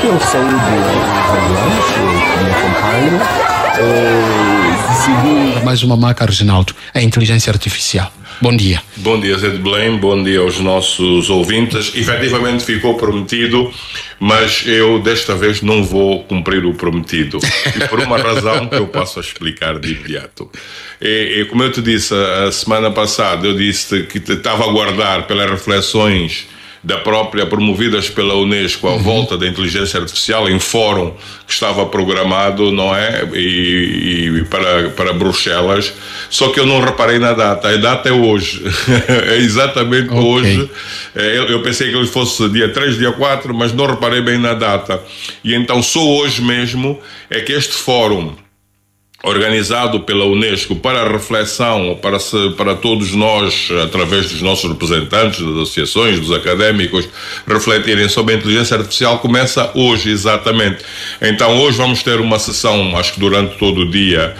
Eu saúde os me acompanho. Decidi... Mais uma marca, Reginaldo, a inteligência artificial. Bom dia. Bom dia, Zé de Belém, bom dia aos nossos ouvintes. Efetivamente ficou prometido, mas eu desta vez não vou cumprir o prometido. E por uma razão que eu passo a explicar de imediato. Como eu te disse a semana passada, eu disse que estava a aguardar pelas reflexões da própria, promovidas pela Unesco, à volta da inteligência artificial, em fórum que estava programado, não é? E para Bruxelas, só que eu não reparei na data. A data é hoje, é exatamente hoje. Eu pensei que ele fosse dia 3, dia 4, mas não reparei bem na data. E então só hoje mesmo é que este fórum, organizado pela Unesco para a reflexão, para todos nós, através dos nossos representantes, das associações, dos académicos, refletirem sobre a inteligência artificial, começa hoje, exatamente. Então, hoje vamos ter uma sessão, acho que durante todo o dia,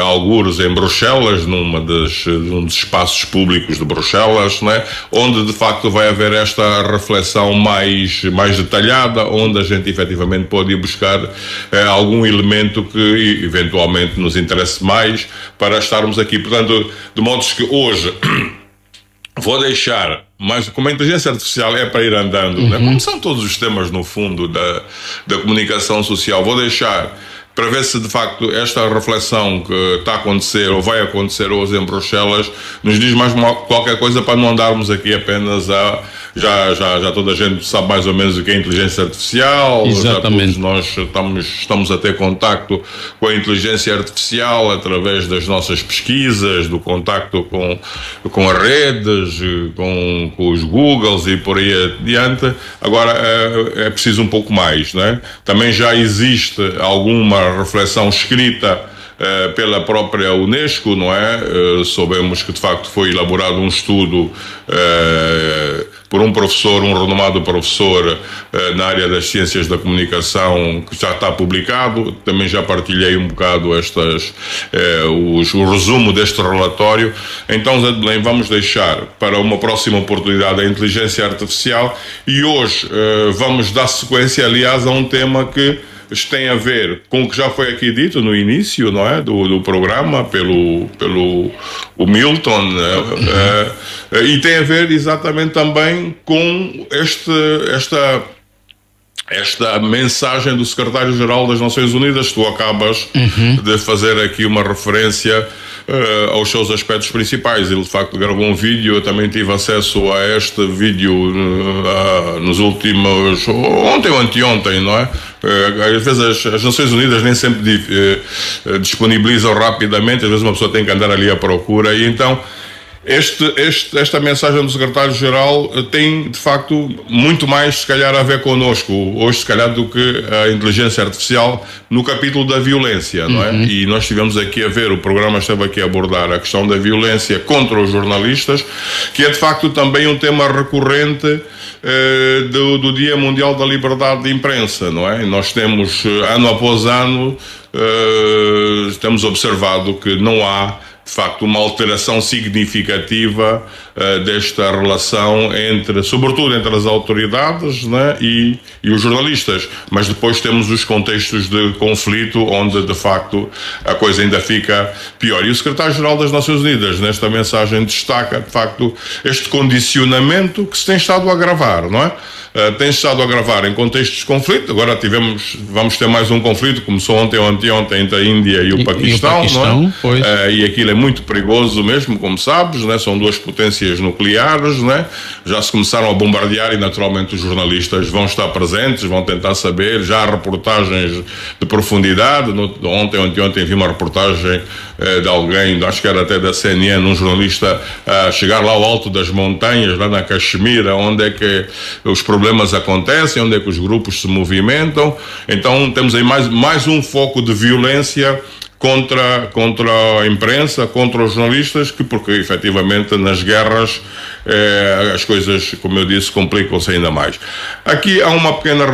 algures em Bruxelas, num dos espaços públicos de Bruxelas, né, onde, de facto, vai haver esta reflexão mais detalhada, onde a gente, efetivamente, pode ir buscar algum elemento que, eventualmente, nos interesse mais para estarmos aqui. Portanto, de modo que hoje vou deixar, mas como a inteligência artificial é para ir andando, né? Como são todos os temas, no fundo, da comunicação social, vou deixar para ver se de facto esta reflexão que está a acontecer ou vai acontecer hoje em Bruxelas nos diz mais qualquer coisa, para não andarmos aqui apenas a... Já toda a gente sabe mais ou menos o que é inteligência artificial. Exatamente. Já todos nós estamos a ter contacto com a inteligência artificial através das nossas pesquisas, do contacto com as redes, com os Googles e por aí adiante. Agora é preciso um pouco mais, né? Também já existe alguma reflexão escrita pela própria Unesco, não é? Soubemos que de facto foi elaborado um estudo por um professor, um renomado professor na área das ciências da comunicação, que já está publicado. Também já partilhei um bocado o resumo deste relatório. Então, Zé de Belém, vamos deixar para uma próxima oportunidade a inteligência artificial, e hoje vamos dar sequência, aliás, a um tema que tem a ver com o que já foi aqui dito no início, não é, do programa, pelo Milton, né? E tem a ver exatamente também com esta mensagem do secretário-geral das Nações Unidas. Tu acabas de fazer aqui uma referência aos seus aspectos principais. Ele de facto gravou um vídeo, eu também tive acesso a este vídeo nos últimos... ontem ou anteontem, não é? Às vezes as Nações Unidas nem sempre disponibilizam rapidamente, às vezes uma pessoa tem que andar ali à procura, e então esta mensagem do secretário-geral tem, de facto, muito mais, se calhar, a ver connosco hoje, se calhar, do que a inteligência artificial no capítulo da violência, não é? E nós estivemos aqui a ver, o programa esteve aqui a abordar a questão da violência contra os jornalistas, que é, de facto, também um tema recorrente do Dia Mundial da Liberdade de Imprensa, não é? Nós temos, ano após ano, temos observado que não há, de facto, uma alteração significativa desta relação sobretudo entre as autoridades, né, e os jornalistas. Mas depois temos os contextos de conflito onde, de facto, a coisa ainda fica pior. E o secretário-geral das Nações Unidas, nesta mensagem, destaca, de facto, este condicionamento que se tem estado a agravar, não é? Tem estado a agravar em contextos de conflito. Agora vamos ter mais um conflito, começou ontem ou anteontem, entre a Índia e o Paquistão, não é? E aquilo é muito perigoso mesmo, como sabes, né? São duas potências nucleares, né? Já se começaram a bombardear e, naturalmente, os jornalistas vão estar presentes, vão tentar saber. Já há reportagens de profundidade. Ontem ou anteontem vi uma reportagem de alguém, acho que era até da CNN, um jornalista a chegar lá ao alto das montanhas, lá na Caxemira, onde é que os problemas acontecem, onde é que os grupos se movimentam. Então temos aí mais um foco de violência contra a imprensa, contra os jornalistas, porque efetivamente nas guerras as coisas, como eu disse, complicam-se ainda mais. Aqui há uma pequena,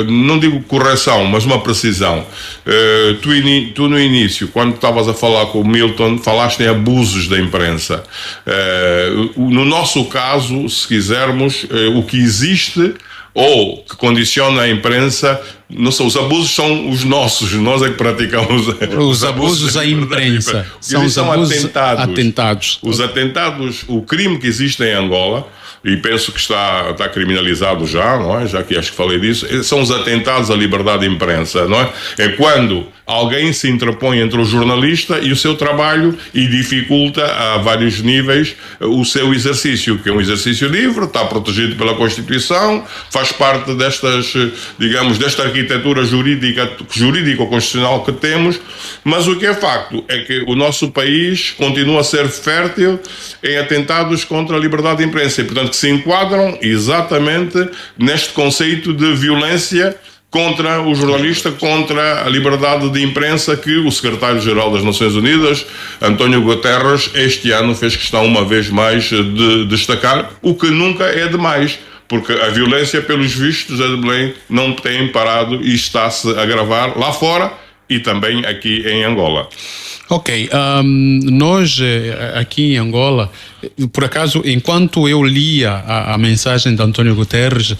não digo correção, mas uma precisão. Tu no início, quando estavas a falar com o Milton, falaste em abusos da imprensa. No nosso caso, se quisermos, o que existe ou que condiciona a imprensa. Não são, os abusos são os nossos, nós é que praticamos os abusos à imprensa. São os atentados. Os atentados, o crime que existe em Angola, e penso que está criminalizado já, não é? Já que acho que falei disso, são os atentados à liberdade de imprensa, não é? É quando alguém se interpõe entre o jornalista e o seu trabalho e dificulta a vários níveis o seu exercício, que é um exercício livre, está protegido pela Constituição, faz parte destas, digamos, desta arquitetura jurídico-constitucional que temos, mas o que é facto é que o nosso país continua a ser fértil em atentados contra a liberdade de imprensa e, portanto, que se enquadram exatamente neste conceito de violência contra o jornalista, contra a liberdade de imprensa que o secretário-geral das Nações Unidas, António Guterres, este ano fez questão uma vez mais de destacar, o que nunca é demais, porque a violência, pelos vistos, a de Belém não tem parado e está-se a agravar lá fora e também aqui em Angola. Ok, nós aqui em Angola, por acaso, enquanto eu lia a mensagem de António Guterres,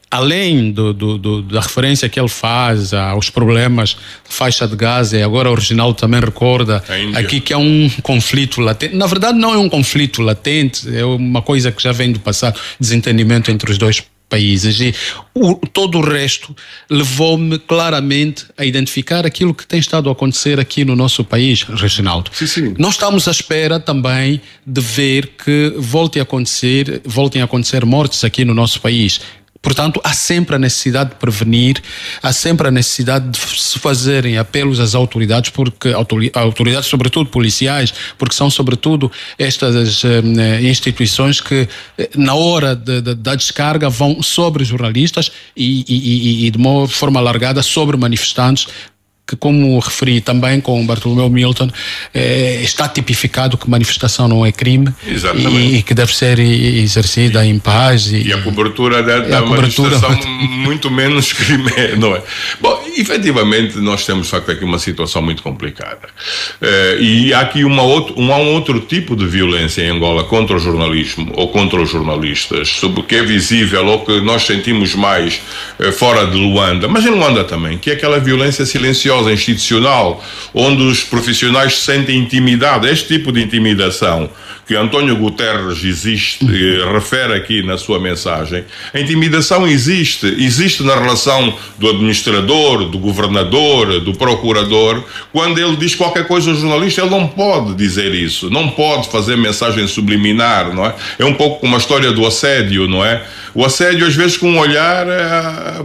além da referência que ele faz aos problemas faixa de Gaza, e agora o Reginaldo também recorda aqui que é um conflito latente. Na verdade não é um conflito latente, é uma coisa que já vem do passado, desentendimento entre os dois países, e todo o resto levou-me claramente a identificar aquilo que tem estado a acontecer aqui no nosso país, Reginaldo. Sim. Nós estamos à espera também de ver que voltem a acontecer mortes aqui no nosso país. Portanto, há sempre a necessidade de prevenir, há sempre a necessidade de se fazerem apelos às autoridades, porque autoridades, sobretudo policiais, porque são sobretudo estas instituições que na hora da descarga vão sobre jornalistas e de uma forma alargada sobre manifestantes, que, como referi também com o Bartolomeu Milton, está tipificado que manifestação não é crime e que deve ser exercida em paz. E a cobertura da manifestação muito menos crime, não é? Bom, efetivamente nós temos de facto aqui uma situação muito complicada. E há aqui um outro tipo de violência em Angola contra o jornalismo ou contra os jornalistas, sobre o que é visível ou que nós sentimos mais fora de Luanda, mas em Luanda também, que é aquela violência silenciosa institucional, onde os profissionais se sentem intimidados. Este tipo de intimidação que António Guterres refere aqui na sua mensagem, a intimidação existe na relação do administrador, do governador, do procurador. Quando ele diz qualquer coisa ao jornalista, ele não pode dizer isso, não pode fazer mensagem subliminar, não é? É um pouco como a história do assédio, não é? O assédio, às vezes, com um olhar,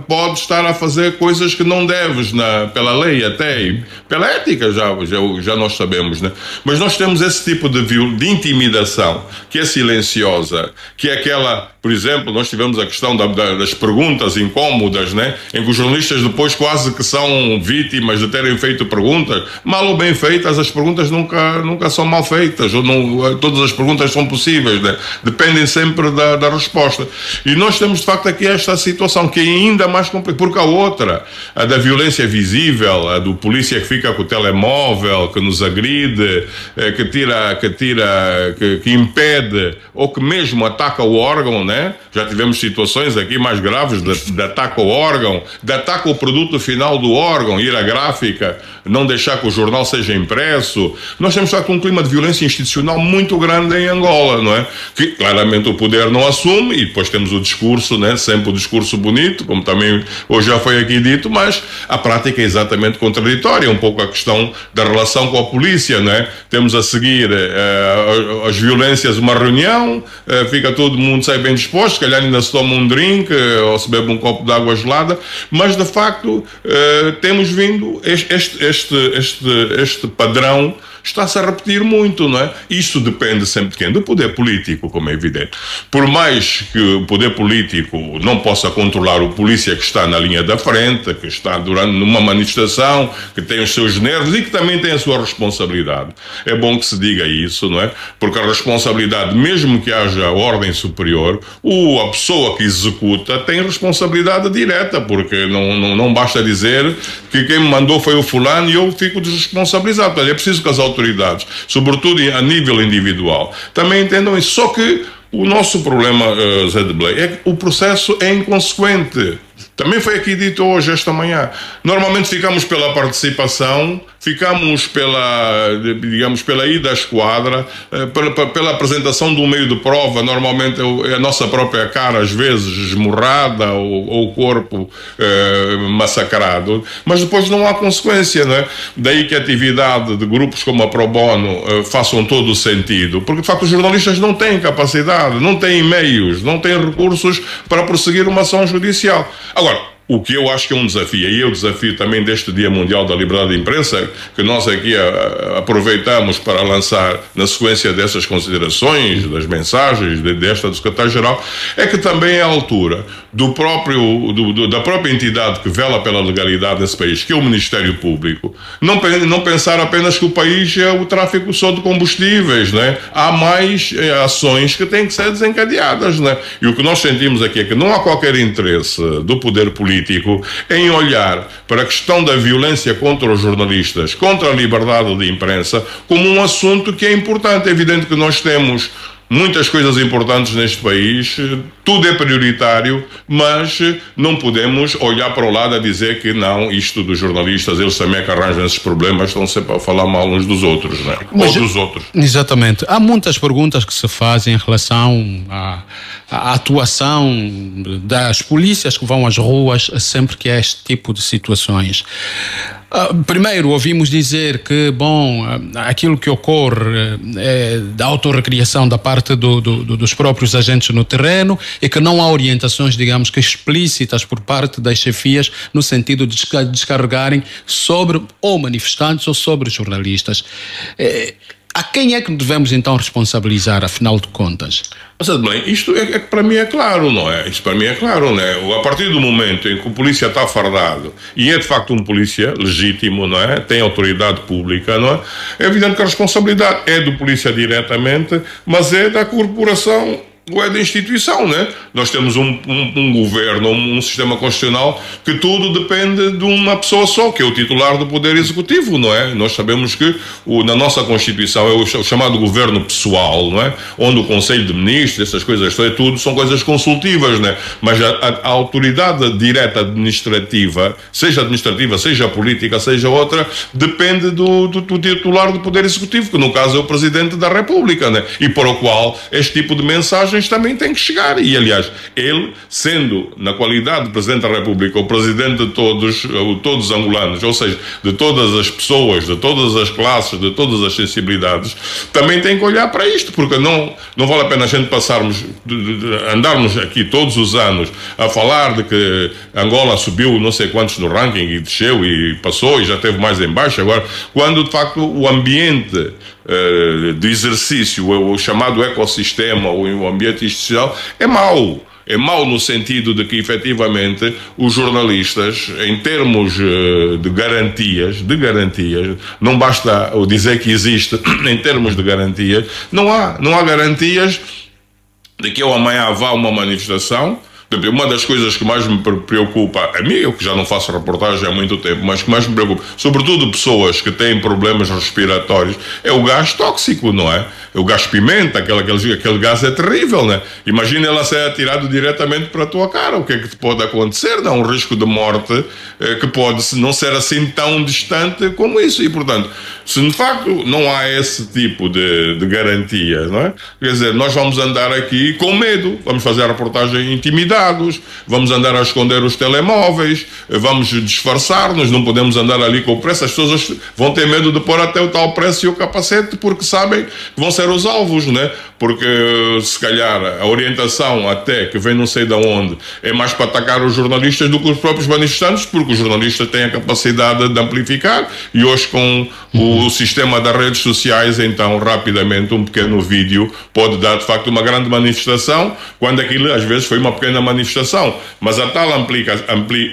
pode estar a fazer coisas que não deves, pela lei até, e pela ética, já nós sabemos, né? Mas nós temos esse tipo de intimidação, que é silenciosa, que é aquela, por exemplo, nós tivemos a questão das perguntas incómodas, né? Em que os jornalistas depois quase que são vítimas de terem feito perguntas, mal ou bem feitas, as perguntas nunca são mal feitas, ou não, todas as perguntas são possíveis, né? Dependem sempre da resposta. E nós temos de facto aqui esta situação que é ainda mais complicada, porque a outra, a da violência visível, a do polícia que fica com o telemóvel, que nos agride, que impede, ou que mesmo ataca o órgão, né? Já tivemos situações aqui mais graves de ataque ao órgão, de ataque ao produto final do órgão, ir à gráfica, não deixar que o jornal seja impresso. Nós temos de facto um clima de violência institucional muito grande em Angola, não é? Que claramente o poder não assume, e depois temos o discurso, né? Sempre o discurso bonito, como também hoje já foi aqui dito, mas a prática é exatamente contraditória, um pouco a questão da relação com a polícia, né? Temos a seguir as violências, uma reunião, fica todo mundo sai bem disposto, se calhar ainda se toma um drink ou se bebe um copo de água gelada, mas de facto temos vindo este padrão está-se a repetir muito, não é? Isso depende sempre de quem? Do poder político, como é evidente. Por mais que o poder político não possa controlar o polícia que está na linha da frente, que está numa manifestação, que tem os seus nervos e que também tem a sua responsabilidade. É bom que se diga isso, não é? Porque a responsabilidade, mesmo que haja ordem superior, a pessoa que executa tem responsabilidade direta, porque não basta dizer que quem me mandou foi o fulano e eu fico desresponsabilizado. É preciso que as autoridades, sobretudo a nível individual, também entendam isso. Só que O nosso problema, Zé de Belém, é que o processo é inconsequente. Também foi aqui dito hoje, esta manhã. Normalmente ficamos pela participação, ficamos pela ida à esquadra, pela apresentação do meio de prova, normalmente é a nossa própria cara, às vezes esmurrada ou o corpo massacrado, mas depois não há consequência, não é? Daí que a atividade de grupos como a Pro Bono façam todo o sentido, porque de facto os jornalistas não têm capacidade, não têm meios, não têm recursos para prosseguir uma ação judicial. Agora, o que eu acho que é um desafio, e é o desafio também deste Dia Mundial da Liberdade de Imprensa, que nós aqui aproveitamos para lançar na sequência dessas considerações, das mensagens desta do secretário-geral, é que também é a altura da própria entidade que vela pela legalidade nesse país, que é o Ministério Público, não pensar apenas que o país é o tráfico só de combustíveis, né? Há mais ações que têm que ser desencadeadas, né? E o que nós sentimos aqui é que não há qualquer interesse do poder político em olhar para a questão da violência contra os jornalistas, contra a liberdade de imprensa, como um assunto que é importante. É evidente que nós temos muitas coisas importantes neste país, tudo é prioritário, mas não podemos olhar para o lado a dizer que não, isto dos jornalistas, eles também é que arranjam esses problemas, estão sempre a falar mal uns dos outros, né? Ou dos outros. Exatamente. Há muitas perguntas que se fazem em relação à atuação das polícias que vão às ruas sempre que há este tipo de situações. Primeiro, ouvimos dizer que, aquilo que ocorre é da autorrecriação da parte dos próprios agentes no terreno e que não há orientações, digamos que explícitas por parte das chefias no sentido de descarregarem sobre ou manifestantes ou sobre jornalistas. A quem é que devemos então responsabilizar, afinal de contas? Mas, bem, isto é que para mim é claro, não é? Isto para mim é claro, não é? A partir do momento em que o polícia está fardado e é de facto um polícia legítimo, não é? Tem autoridade pública, não é? É evidente que a responsabilidade é do polícia diretamente, mas é da corporação ou é da instituição, né? Nós temos um governo, um sistema constitucional que tudo depende de uma pessoa só, que é o titular do Poder Executivo, não é? Nós sabemos que na nossa Constituição é o chamado governo pessoal, não é? Onde o Conselho de Ministros, essas coisas, tudo são coisas consultivas, né? Mas a autoridade direta administrativa, seja política, seja outra, depende do titular do Poder Executivo, que no caso é o Presidente da República, né? E para o qual este tipo de mensagem também tem que chegar. E, aliás, ele, sendo, na qualidade de Presidente da República, o Presidente de todos os angolanos, ou seja, de todas as pessoas, de todas as classes, de todas as sensibilidades, também tem que olhar para isto, porque não vale a pena a gente andarmos aqui todos os anos a falar de que Angola subiu não sei quantos no ranking e desceu e passou e já esteve mais em baixo. Agora, quando de facto o ambiente de exercício, o chamado ecossistema ou o ambiente institucional é mau. É mau no sentido de que, efetivamente, os jornalistas, em termos de garantias, não basta dizer que existe, em termos de garantias, não há garantias de que eu amanhã vá a uma manifestação. Uma das coisas que mais me preocupa, a mim, eu que já não faço reportagem há muito tempo, mas que mais me preocupa, sobretudo pessoas que têm problemas respiratórios, é o gás tóxico, não é? O gás pimenta, aquele gás é terrível, né? Imagina ela ser atirado diretamente para a tua cara, o que é que te pode acontecer? Dá um risco de morte que pode não ser assim tão distante como isso, e portanto, se de facto não há esse tipo de garantia, não é? Quer dizer, nós vamos andar aqui com medo, vamos fazer a reportagem intimidados, vamos andar a esconder os telemóveis, vamos disfarçar-nos, não podemos andar ali com o preço, as pessoas vão ter medo de pôr até o tal preço e o capacete, porque sabem que vão ser os alvos, né? Porque se calhar a orientação até que vem não sei de onde é mais para atacar os jornalistas do que os próprios manifestantes, porque os jornalistas têm a capacidade de amplificar, e hoje com o sistema das redes sociais, então rapidamente um pequeno vídeo pode dar de facto uma grande manifestação, quando aquilo às vezes foi uma pequena manifestação, mas a tal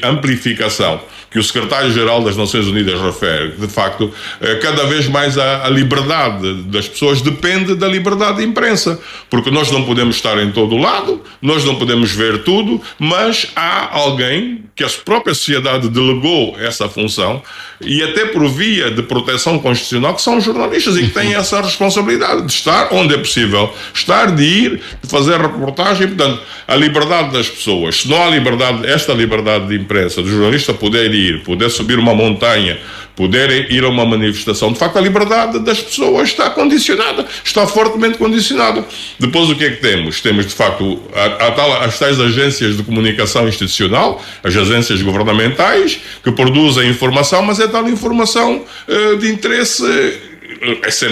amplificação que o secretário-geral das Nações Unidas refere, de facto, cada vez mais a liberdade das pessoas depende da liberdade de imprensa, porque nós não podemos estar em todo lado, nós não podemos ver tudo, mas há alguém que a própria sociedade delegou essa função, e até por via de proteção constitucional, que são os jornalistas e que têm essa responsabilidade de estar onde é possível estar, de ir, de fazer reportagem. Portanto, a liberdade das pessoas, se não há liberdade, esta liberdade de imprensa, do jornalista poder ir, poder subir uma montanha, poder ir a uma manifestação, de facto a liberdade das pessoas está condicionada, está fortemente condicionada. Depois o que é que temos? Temos de facto as tais agências de comunicação institucional, as agências governamentais que produzem informação, mas é tal informação de interesse,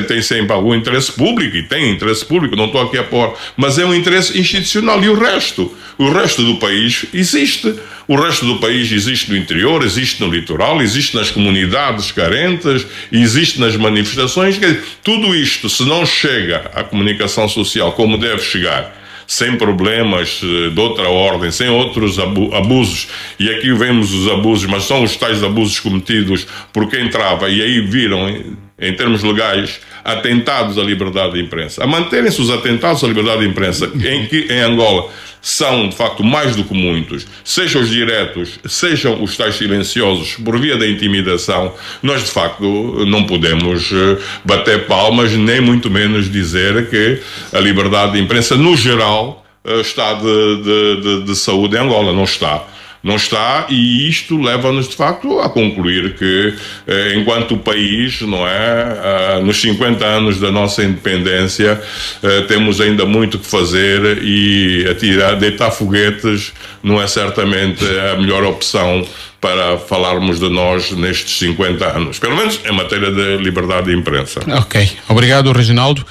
tem sempre algum interesse público, e tem interesse público, não estou aqui a pôr, mas é um interesse institucional. E o resto do país existe. O resto do país existe no interior, existe no litoral, existe nas comunidades carentes, existe nas manifestações. Tudo isto, se não chega à comunicação social como deve chegar, sem problemas de outra ordem, sem outros abusos, e aqui vemos os abusos, mas são os tais abusos cometidos por quem trava, e aí viram, em termos legais, atentados à liberdade de imprensa. A manterem-se os atentados à liberdade de imprensa, em Angola são, de facto, mais do que muitos, sejam os diretos, sejam os tais silenciosos, por via da intimidação, nós, de facto, não podemos bater palmas, nem muito menos dizer que a liberdade de imprensa, no geral, está de saúde em Angola. Não está. Não está, e isto leva-nos de facto a concluir que, enquanto país, não é, nos 50 anos da nossa independência, temos ainda muito que fazer, e deitar foguetes não é certamente a melhor opção para falarmos de nós nestes 50 anos, pelo menos em matéria de liberdade de imprensa. Ok, obrigado, Reginaldo.